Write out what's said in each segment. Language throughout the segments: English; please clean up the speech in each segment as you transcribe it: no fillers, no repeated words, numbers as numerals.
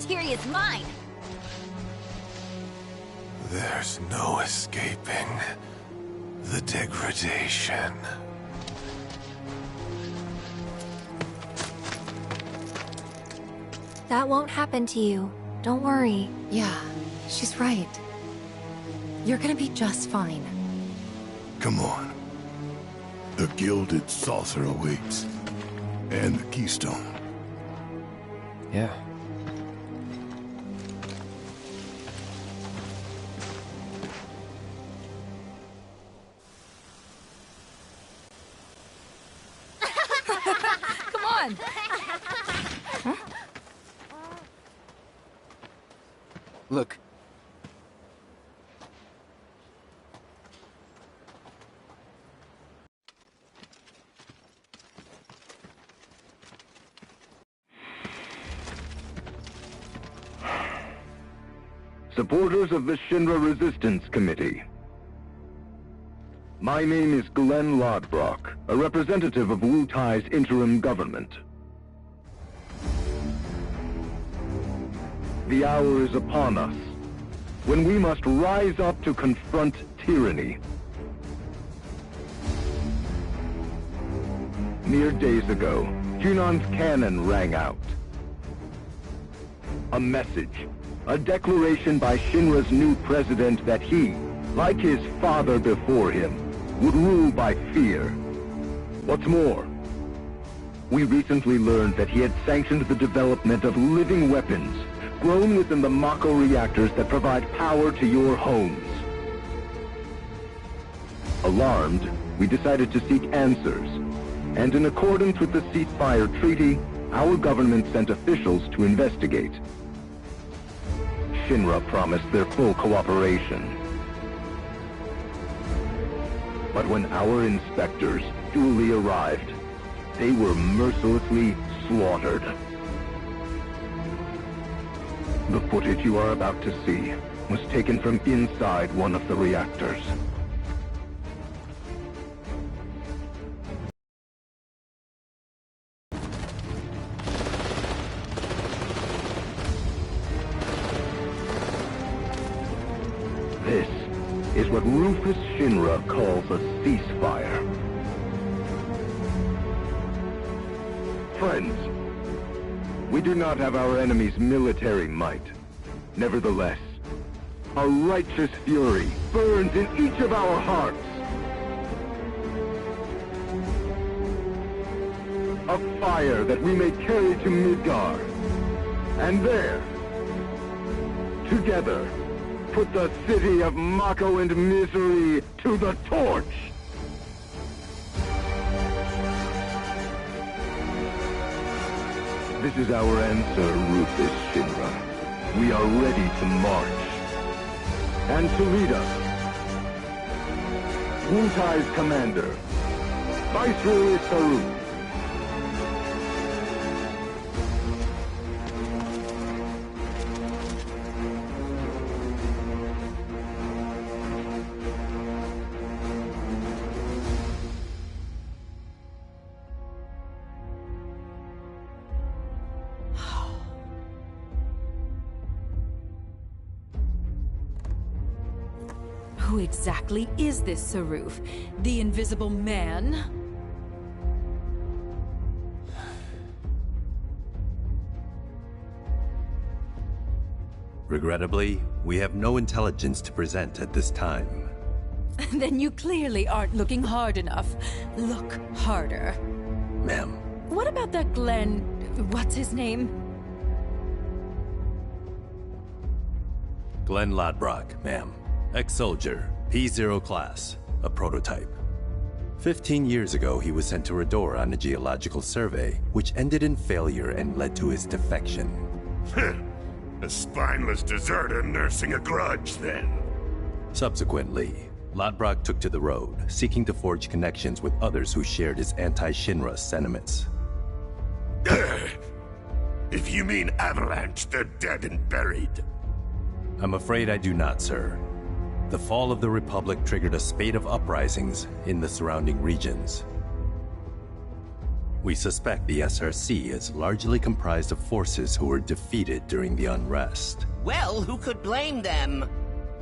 materia's mine. There's no escaping the degradation. That won't happen to you. Don't worry. Yeah, she's right. You're gonna be just fine. Come on. The gilded saucer awaits. And the keystone. Yeah. Come on! Huh? Look. Supporters of the Shinra Resistance Committee. My name is Glenn Lodbrok, a representative of Wu Tai's interim government. The hour is upon us, when we must rise up to confront tyranny. Mere days ago, Junon's cannon rang out. A message. A declaration by Shinra's new president that he, like his father before him, would rule by fear. What's more, we recently learned that he had sanctioned the development of living weapons grown within the Mako reactors that provide power to your homes. Alarmed, we decided to seek answers, and in accordance with the ceasefire treaty, our government sent officials to investigate. Shinra promised their full cooperation. But when our inspectors duly arrived, they were mercilessly slaughtered. The footage you are about to see was taken from inside one of the reactors. This is what Rufus Shinra calls a ceasefire. Friends, we do not have our enemy's military might. Nevertheless, a righteous fury burns in each of our hearts. A fire that we may carry to Midgar. And there, together, put the city of Mako and misery to the torch! This is our answer, Rufus Shinra. We are ready to march. And to lead us, Wu Tai's commander, Viceroy Saru. Who exactly is this Saruf? The Invisible Man? Regrettably, we have no intelligence to present at this time. Then you clearly aren't looking hard enough. Look harder. Ma'am. What about that Glenn... what's his name? Glenn Lodbrok, ma'am. Ex-soldier, P0 class, a prototype. 15 years ago, he was sent to Rador on a geological survey, which ended in failure and led to his defection. A spineless deserter nursing a grudge, then. Subsequently, Lodbrok took to the road, seeking to forge connections with others who shared his anti-Shinra sentiments. If you mean Avalanche, they're dead and buried. I'm afraid I do not, sir. The fall of the Republic triggered a spate of uprisings in the surrounding regions. We suspect the SRC is largely comprised of forces who were defeated during the unrest. Well, who could blame them?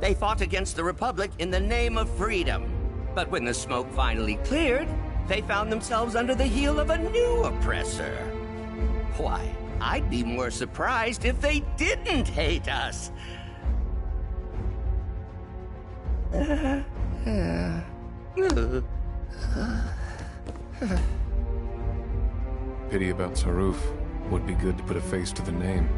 They fought against the Republic in the name of freedom. But when the smoke finally cleared, they found themselves under the heel of a new oppressor. Why, I'd be more surprised if they didn't hate us. Pity about Saruf. Would be good to put a face to the name.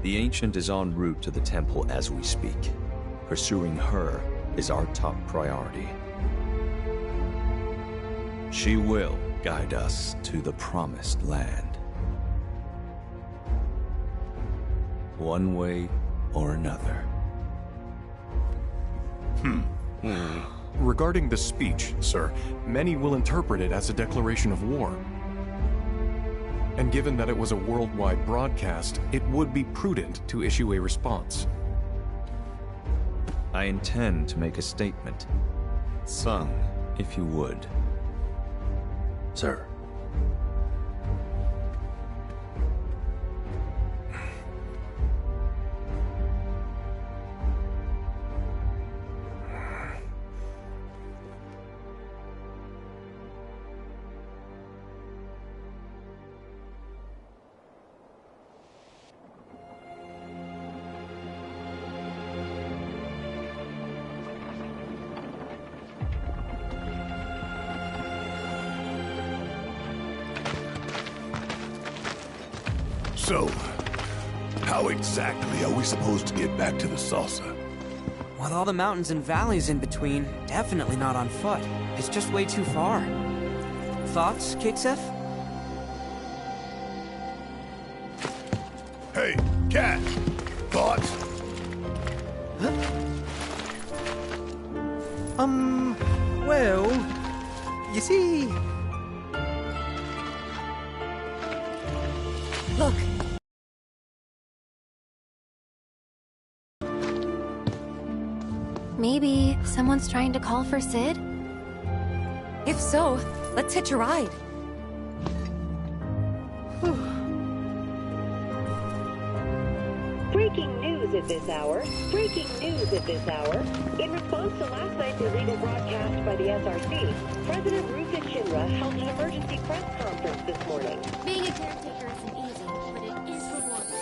The Ancient is en route to the temple as we speak. Pursuing her is our top priority. She will guide us to the Promised Land. One way or another. Regarding the speech, sir, many will interpret it as a declaration of war. And given that it was a worldwide broadcast, it would be prudent to issue a response. I intend to make a statement. Sung, if you would. Sir. So, how exactly are we supposed to get back to the saucer? With all the mountains and valleys in between, definitely not on foot. It's just way too far. Thoughts, Ff7? Hey, Cat! Thoughts? Well, you see... Look! Maybe someone's trying to call for Sid? If so, let's hitch a ride. Breaking news at this hour. Breaking news at this hour. In response to last night's illegal broadcast by the SRC, President Rufus Shinra held an emergency press conference this morning. Being a caretaker isn't easy, but it is rewarding.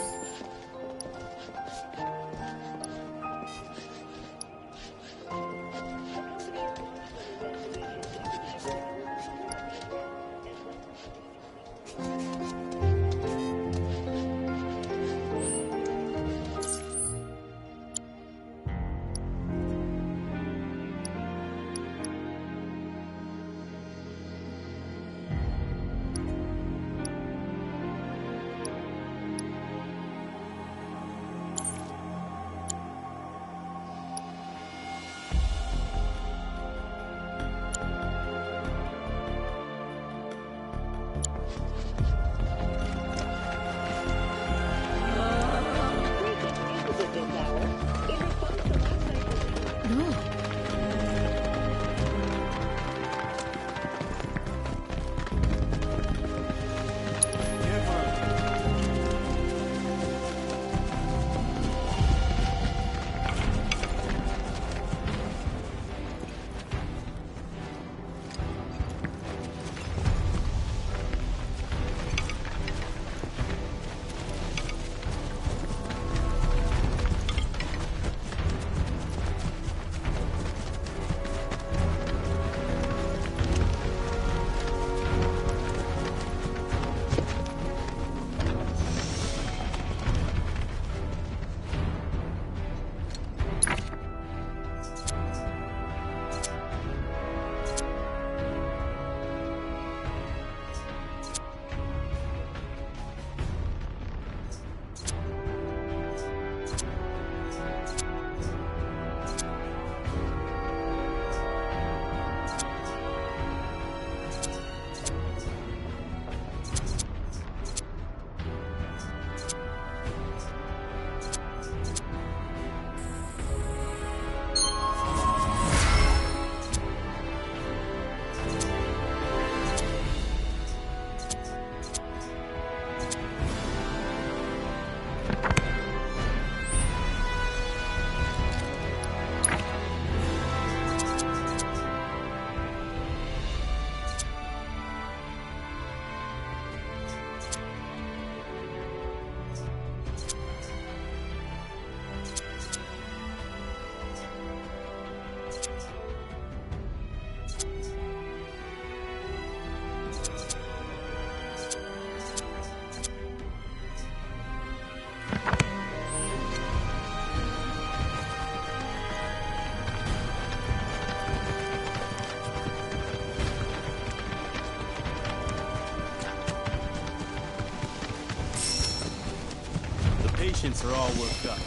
ancients are all worked up.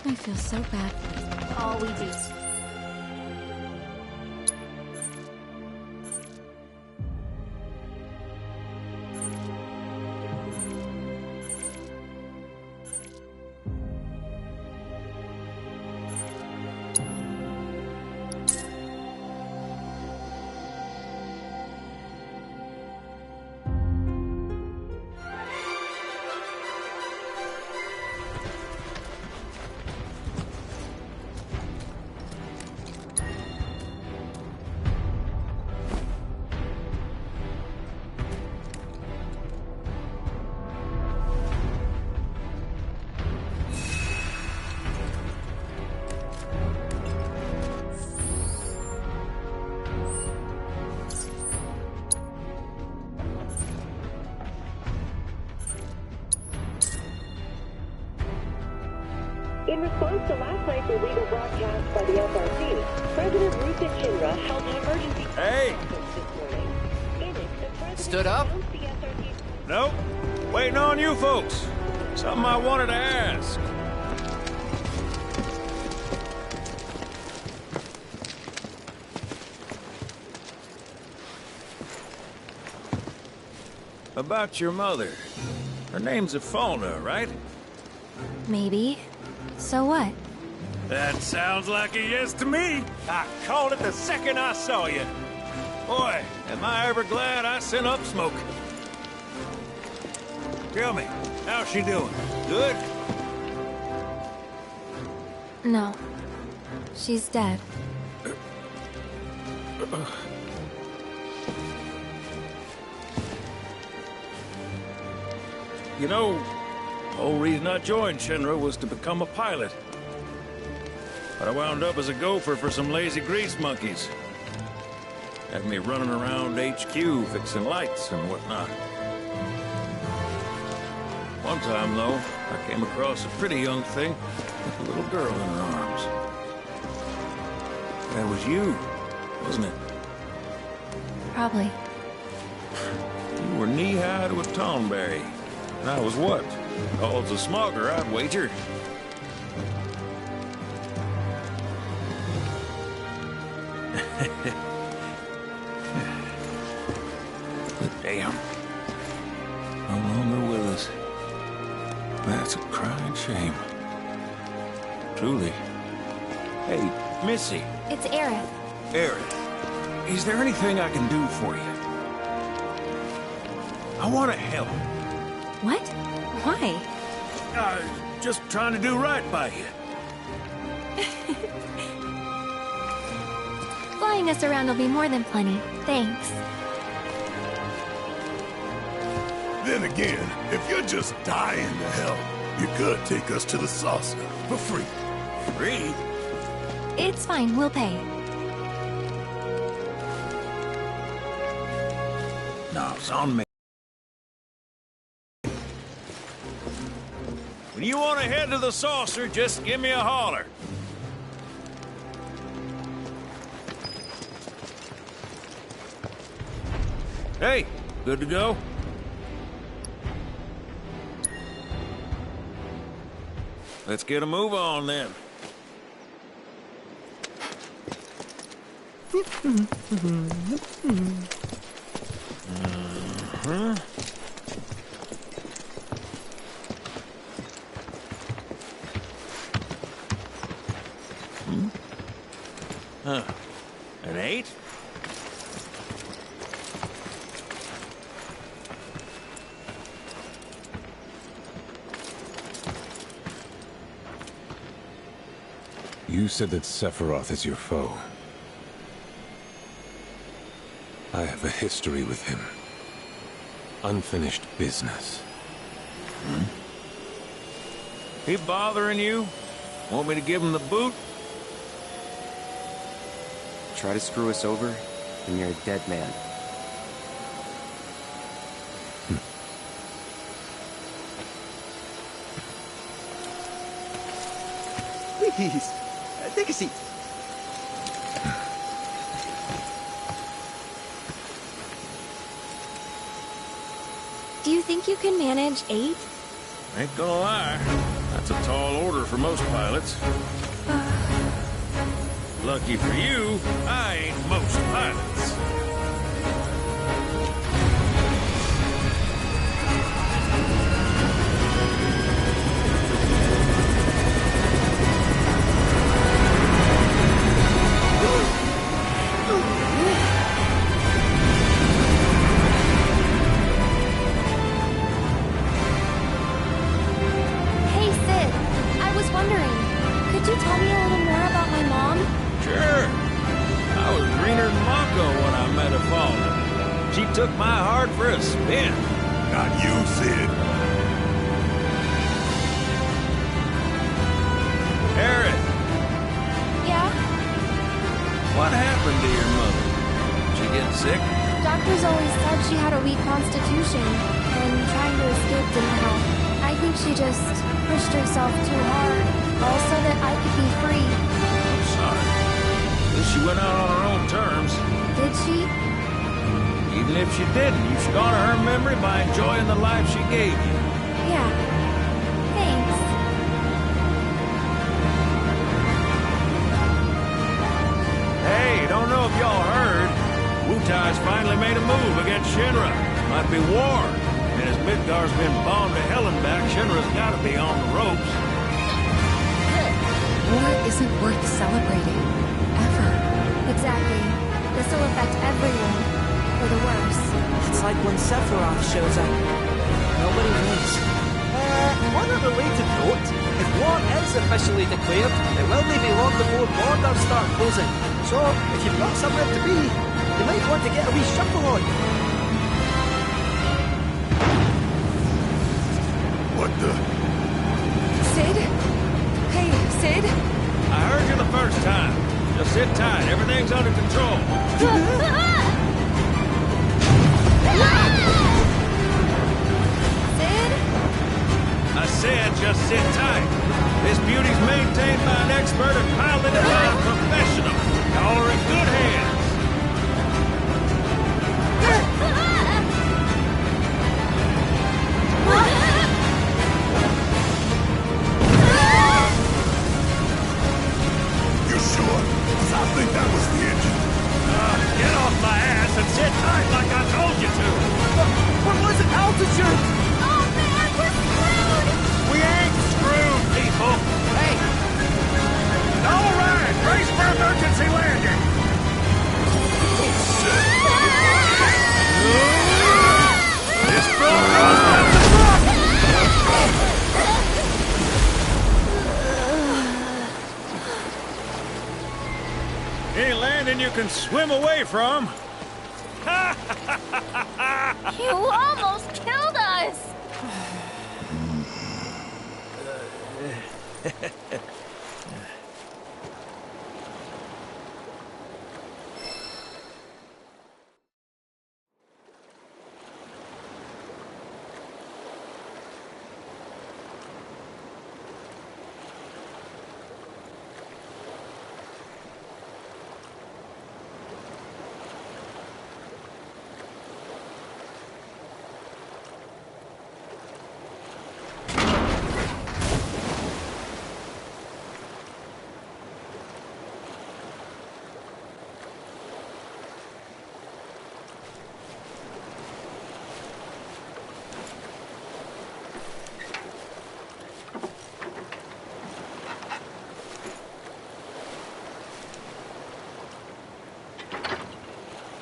I feel so bad for this. All we do. In response to last night's illegal broadcast by the SRC, President Ruth Shinra held an emergency conference this morning. In it, the president Stood up? announced the SRC... Nope. Waiting on you folks. Something I wanted to ask. About your mother. Her name's Ff7, right? Maybe. So what? That sounds like a yes to me. I called it the second I saw you. Boy, am I ever glad I sent up smoke. Tell me, how's she doing? Good? No. She's dead. You know, the whole reason I joined Shinra was to become a pilot. But I wound up as a gopher for some lazy grease monkeys. Had me running around HQ fixing lights and whatnot. One time, though, I came across a pretty young thing with a little girl in her arms. That was you, wasn't it? Probably. You were knee-high to a tonberry. And I was what? Called a smogger, I'd wager. But damn. No longer with us. That's a crying shame. Truly. Hey, Missy. It's Aerith. Aerith, is there anything I can do for you? I want to help. What? Why? Just trying to do right by you. Flying us around will be more than plenty. Thanks. Then again, if you're just dying to help, you could take us to the saucer for free. Free? It's fine, we'll pay. No, it's on me. When you want to head to the saucer, just give me a holler. Hey, good to go? Let's get a move on then. Huh. An 8? You said that Sephiroth is your foe. I have a history with him. Unfinished business. He bothering you? Want me to give him the boot? Try to screw us over, and you're a dead man. Please, take a seat. think you can manage 8? Ain't gonna lie. That's a tall order for most pilots. Lucky for you, I ain't most pilots. Took my heart for a spin. Not you, Sid. Erin. Yeah? What happened to your mother? Did she get sick? Doctors always said she had a weak constitution, and trying to escape didn't help. I think she just pushed herself too hard, all so that I could be free. I'm sorry. At least she went out on her own terms. Did she? Even if she didn't, you should honor her memory by enjoying the life she gave you. Yeah. Thanks. Hey, don't know if y'all heard. Wutai's finally made a move against Shinra. Might be war. And as Midgar's been bombed to hell and back, Shinra's gotta be on the ropes. War isn't worth celebrating. Ever. Exactly. This will affect everyone. For the worse. It's like when Sephiroth shows up. Nobody wins. On a related note, if war is officially declared, it will be long before borders start closing. So, if you've got somewhere to be, you might want to get a wee shuffle on. What the? Sid? Hey, Sid? I heard you the first time. Just sit tight. Everything's under control. I said just sit tight. This beauty's maintained by an expert and piloted by a professional. Y'all are in good hands. You sure? 'Cause I think that was the engine. Get off my ass and sit tight like I told you to. What was it? Altitude? Oh man, we're screwed! We ain't screwed, people. Hey! All right, brace for emergency landing. This Any landing you can swim away from. You almost killed us!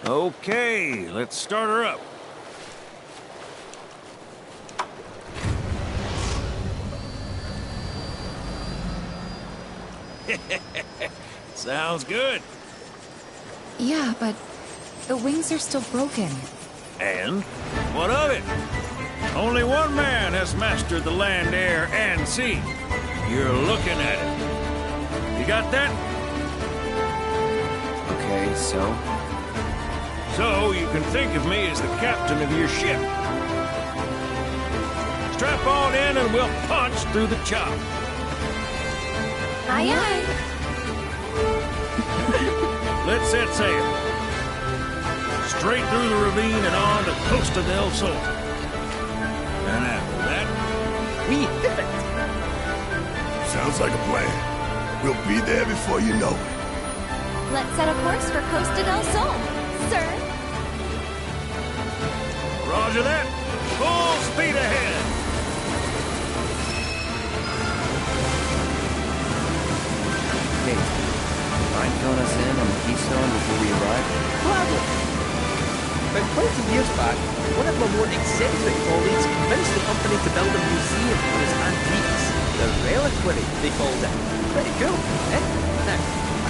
Okay, let's start her up. Sounds good. Yeah, but the wings are still broken. And? What of it? Only one man has mastered the land, air, and sea. You're looking at it. You got that? Okay, so? So you can think of me as the captain of your ship. Strap on in and we'll punch through the chop. Aye, aye. Let's set sail. Straight through the ravine and on to Costa del Sol. then after that? We did it! Sounds like a plan. We'll be there before you know it. Let's set a course for Costa del Sol, sir. Roger that. Full speed ahead. Hey, mind filling us in on the Keystone before we arrive? Gladly. About 20 years back, one of my more eccentric colleagues convinced the company to build a museum for his antiques. The reliquary, they called it. Pretty cool, eh? Now,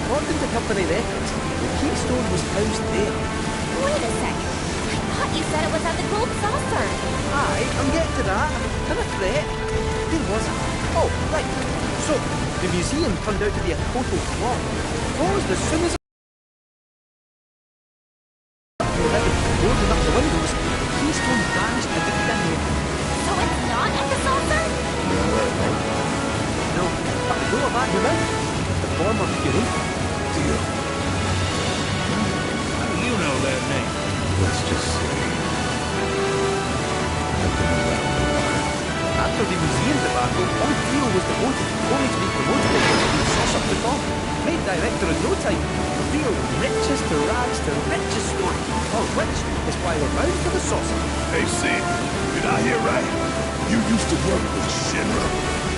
according to company records, the Keystone was housed there. Wait a second. I thought you said it was at the Gold Saucer. Aye, I'm getting to that. Can I fret? Where was it? Oh, right. So, the museum turned out to be a total flop. Closed as soon as boarding up the windows, the Keystone vanished into thin air. So it's not at the saucer? No, but the door back your mouth. The former curator. Deal. How do you know that name? Let's just say I've been around a while. After the museum debacle, one trio was demoted, only to be promoted again to the saucer to top. Made director in no time. Real riches to rags to riches story. All which is why we're bound for the saucer. Hey, Sid, did I hear right? You used to work with Shinra.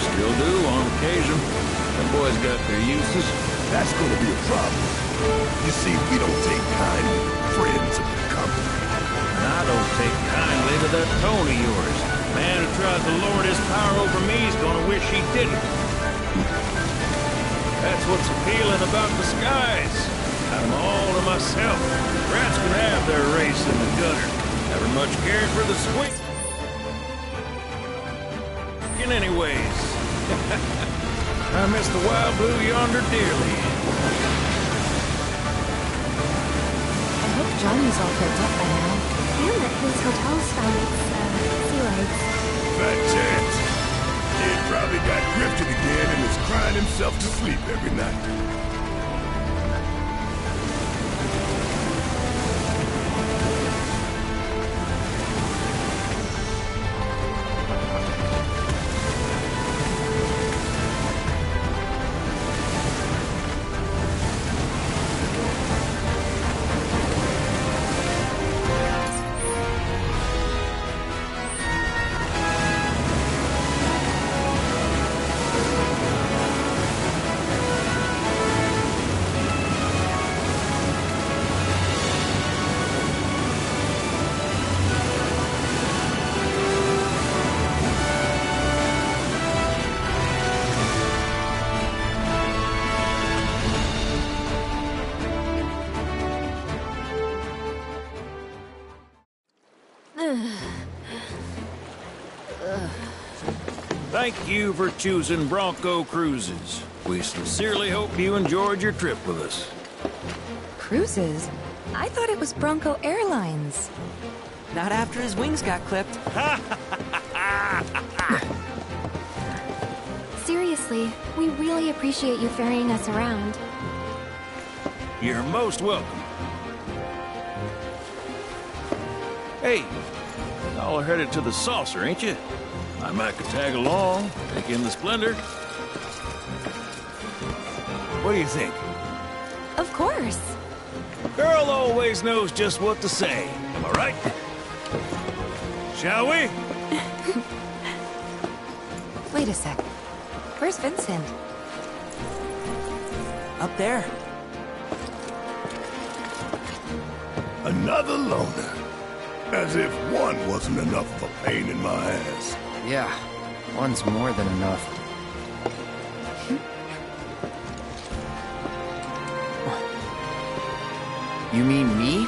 Still do on occasion. The boys got their uses. That's gonna be a problem. You see, we don't take kindly to friends of the company. And I don't take kindly to that tone of yours. Man who tries to lord his power over me is gonna wish he didn't. That's what's appealing about the skies. I'm all to myself. Rats can have their race in the gutter. Never much cared for the swing. Anyways, I miss the wild blue yonder dearly. I hope Johnny's all picked up by now. And that his hotel's found its, sea legs. Fat chance. Kid probably got grifted again and is crying himself to sleep every night. Thank you for choosing Bronco Cruises. We sincerely hope you enjoyed your trip with us. Cruises? I thought it was Bronco Airlines. Not after his wings got clipped. Seriously, we really appreciate you ferrying us around. You're most welcome. Hey, y'all are headed to the saucer, ain't you? I might could tag along, take in the splendor. What do you think? Of course. Girl always knows just what to say. Am I right? Shall we? Wait a sec. Where's Vincent? Up there. Another loner. As if one wasn't enough of a pain in my ass. Yeah, one's more than enough. You mean me?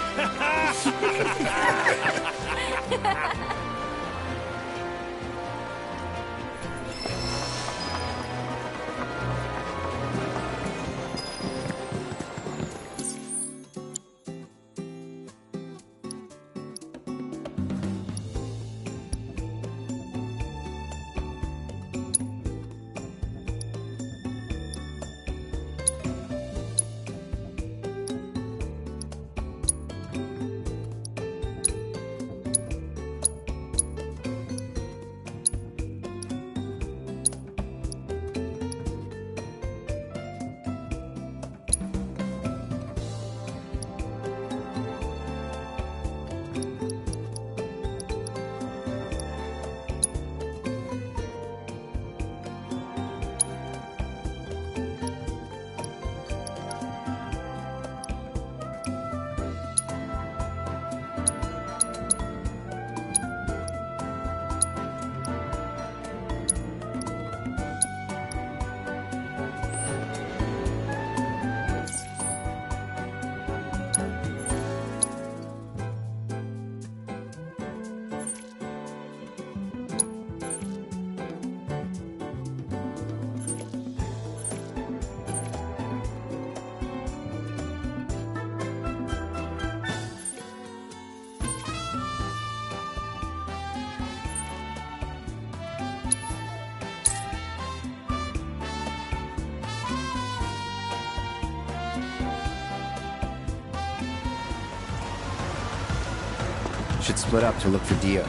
Should split up to look for Dio.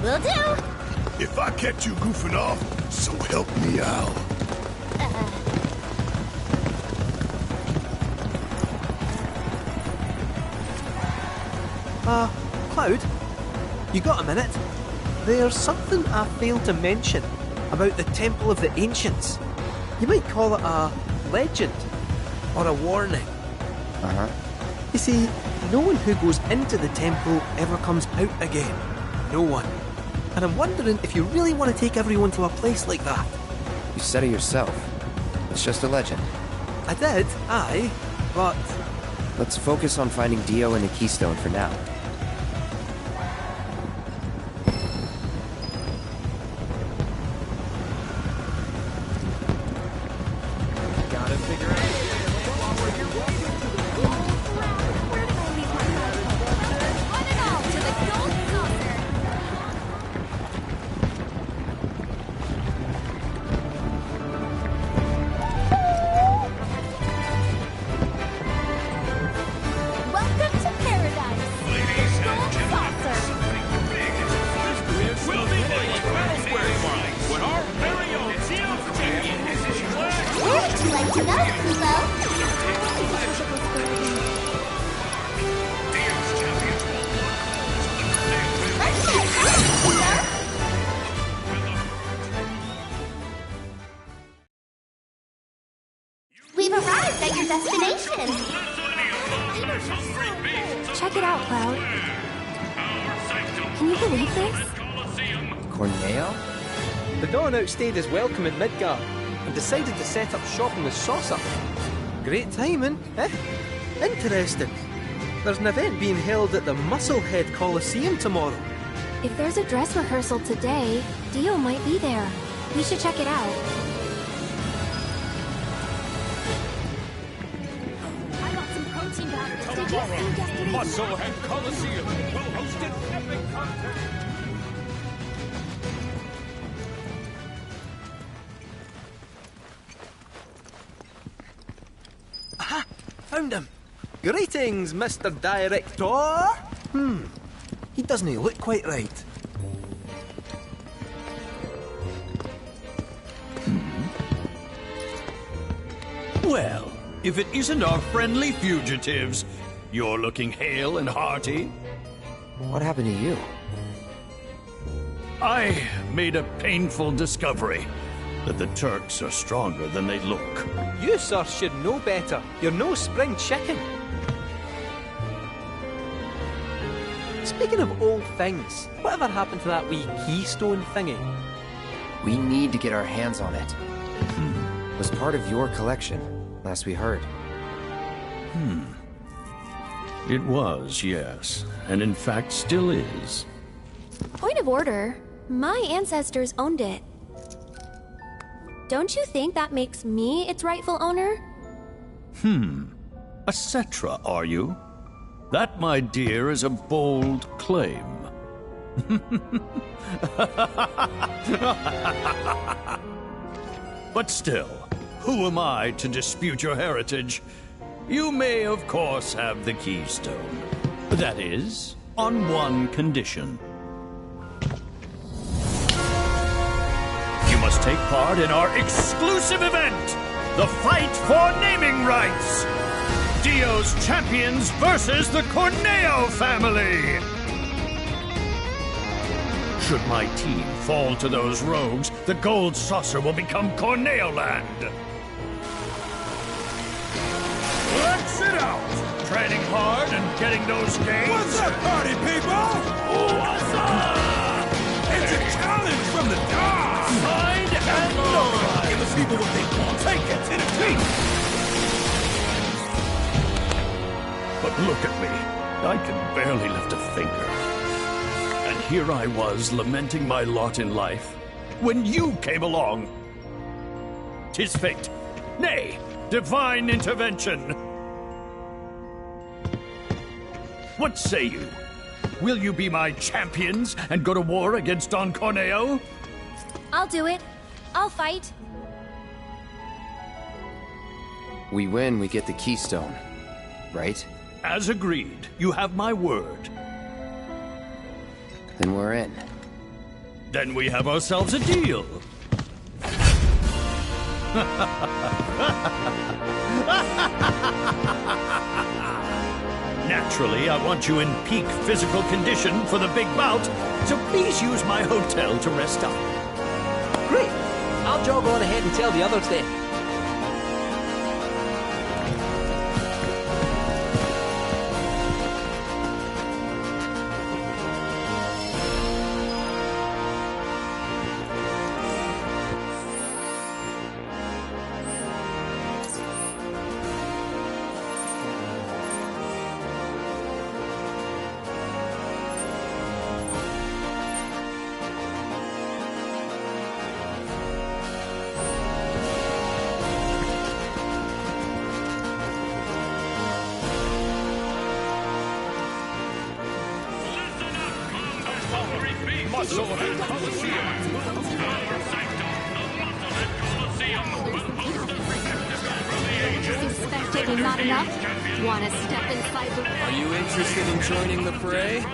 Will do! If I catch you goofing off, so help me out. Cloud? You got a minute? There's something I failed to mention about the Temple of the Ancients. You might call it a legend, or a warning. Uh-huh. You see, no one who goes into the temple ever comes out again. No one. And I'm wondering if you really want to take everyone to a place like that. You said it yourself. It's just a legend. I did, aye, but... Let's focus on finding Dio and the Keystone for now. Gotta figure out... We've arrived at your destination! Check it out, Cloud. Can you believe this? Corneo? The Dawn outstayed his welcome in Midgar and decided to set up shop in the Saucer. Great timing, eh? Interesting. There's an event being held at the Musclehead Coliseum tomorrow. If there's a dress rehearsal today, Dio might be there. We should check it out. I got some protein powder. Did you see yesterday's Musclehead Coliseum will host an epic contest. Aha! Found him! Greetings, Mr. Director! He doesn't look quite right. Well, if it isn't our friendly fugitives, you're looking hale and hearty. What happened to you? I made a painful discovery that the Turks are stronger than they look. You, sir, should know better. You're no spring chicken. Speaking of old things, whatever happened to that wee keystone thingy? We need to get our hands on it. It was part of your collection, last we heard. It was, yes. And in fact still is. Point of order. My ancestors owned it. Don't you think that makes me its rightful owner? A Cetra, are you? That, my dear, is a bold claim. But still, who am I to dispute your heritage? You may, of course, have the keystone. That is, on one condition. You must take part in our exclusive event, the Fight for Naming Rights! Dio's champions versus the Corneo family! Should my team fall to those rogues, the Gold Saucer will become Corneo Land! Let's it out! Training hard and getting those gains? What's up, party people? What's up? It's a challenge from the top! Signed and notified! Give the people what they want. Take it to the teeth! But look at me. I can barely lift a finger. And here I was lamenting my lot in life when you came along. 'Tis fate. Nay, divine intervention. What say you? Will you be my champions and go to war against Don Corneo? I'll do it. I'll fight. We win, we get the keystone, right? As agreed, you have my word. Then we're in. Then we have ourselves a deal. Naturally, I want you in peak physical condition for the big bout, so please use my hotel to rest up. Great! I'll jog on ahead and tell the others then. Spectating not enough? Want to step inside the... Are you interested in joining the fray?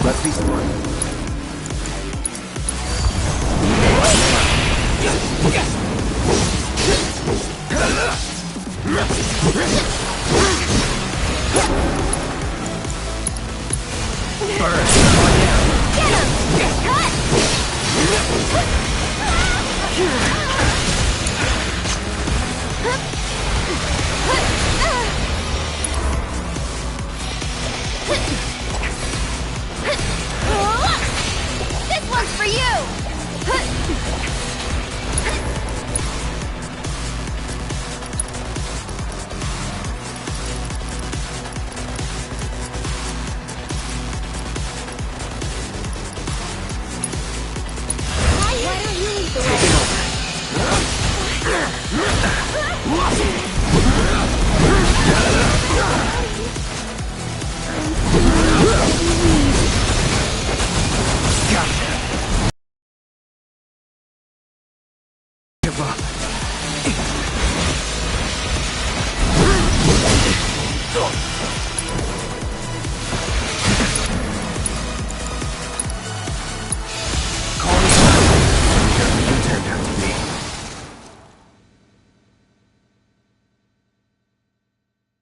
Let's be smart. Get him! Cut!